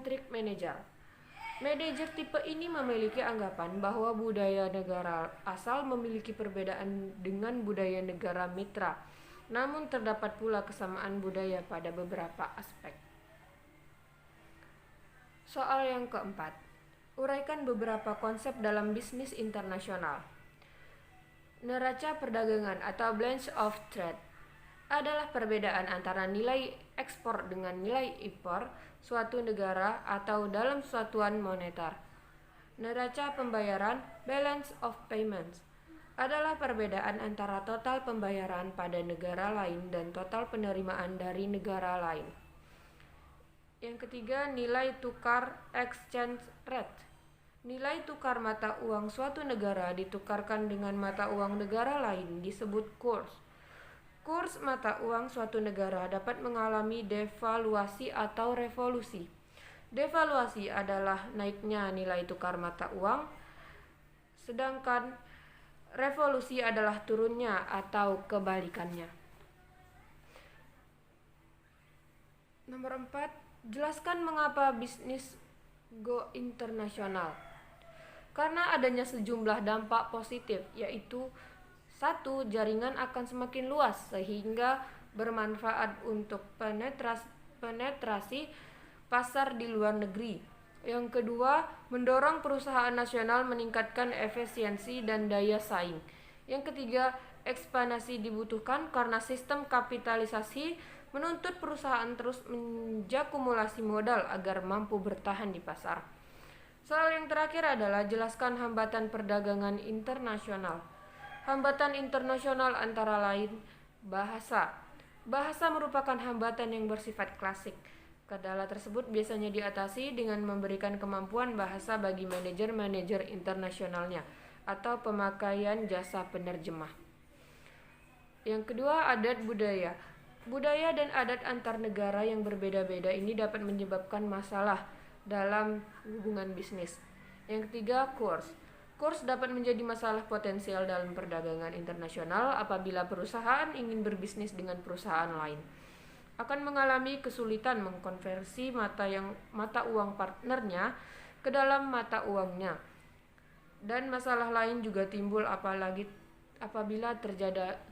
Centric manager. Manajer tipe ini memiliki anggapan bahwa budaya negara asal memiliki perbedaan dengan budaya negara mitra, namun terdapat pula kesamaan budaya pada beberapa aspek. Soal yang keempat, uraikan beberapa konsep dalam bisnis internasional. Neraca perdagangan atau balance of trade adalah perbedaan antara nilai ekspor dengan nilai impor suatu negara atau dalam satuan moneter. Neraca pembayaran balance of payments adalah perbedaan antara total pembayaran pada negara lain dan total penerimaan dari negara lain. Yang ketiga, nilai tukar exchange rate. Nilai tukar mata uang suatu negara ditukarkan dengan mata uang negara lain disebut kurs. Kurs mata uang suatu negara dapat mengalami devaluasi atau revolusi. Devaluasi adalah naiknya nilai tukar mata uang, sedangkan revolusi adalah turunnya atau kebalikannya. Nomor 4, jelaskan mengapa bisnis go internasional. Karena adanya sejumlah dampak positif, yaitu 1. Jaringan akan semakin luas sehingga bermanfaat untuk penetrasi pasar di luar negeri. Yang kedua, mendorong perusahaan nasional meningkatkan efisiensi dan daya saing. Yang ketiga, ekspansi dibutuhkan karena sistem kapitalisasi menuntut perusahaan terus menjakumulasi modal agar mampu bertahan di pasar. Soal yang terakhir adalah jelaskan hambatan perdagangan internasional. Hambatan internasional antara lain bahasa. Bahasa merupakan hambatan yang bersifat klasik. Kendala tersebut biasanya diatasi dengan memberikan kemampuan bahasa bagi manajer-manajer internasionalnya atau pemakaian jasa penerjemah. Yang kedua, adat budaya. Budaya dan adat antar negara yang berbeda-beda ini dapat menyebabkan masalah dalam hubungan bisnis. Yang ketiga, kurs. Kurs dapat menjadi masalah potensial dalam perdagangan internasional apabila perusahaan ingin berbisnis dengan perusahaan lain. Akan mengalami kesulitan mengkonversi mata uang partnernya ke dalam mata uangnya. Dan masalah lain juga timbul apabila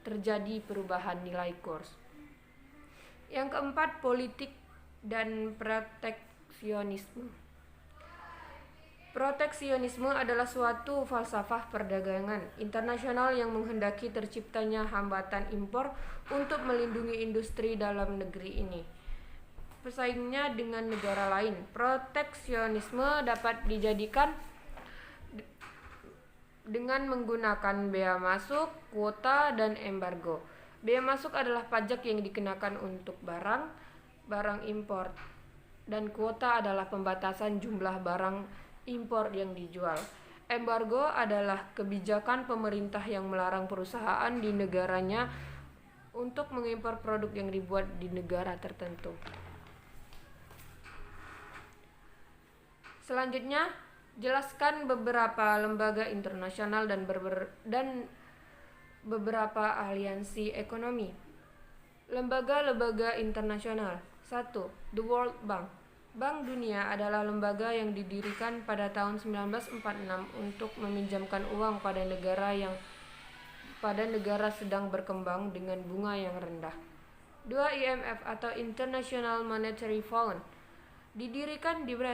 terjadi perubahan nilai kurs. Yang keempat, politik dan proteksionisme. Proteksionisme adalah suatu falsafah perdagangan internasional yang menghendaki terciptanya hambatan impor untuk melindungi industri dalam negeri ini pesaingnya dengan negara lain. Proteksionisme dapat dijadikan dengan menggunakan bea masuk, kuota, dan embargo. Bea masuk adalah pajak yang dikenakan untuk barang impor, dan kuota adalah pembatasan jumlah barang impor yang dijual. Embargo adalah kebijakan pemerintah yang melarang perusahaan di negaranya untuk mengimpor produk yang dibuat di negara tertentu. Selanjutnya, jelaskan beberapa lembaga internasional dan beberapa aliansi ekonomi. Lembaga-lembaga internasional. 1. The World Bank. Bank Dunia adalah lembaga yang didirikan pada tahun 1946 untuk meminjamkan uang pada negara sedang berkembang dengan bunga yang rendah. 2. IMF atau International Monetary Fund. Didirikan di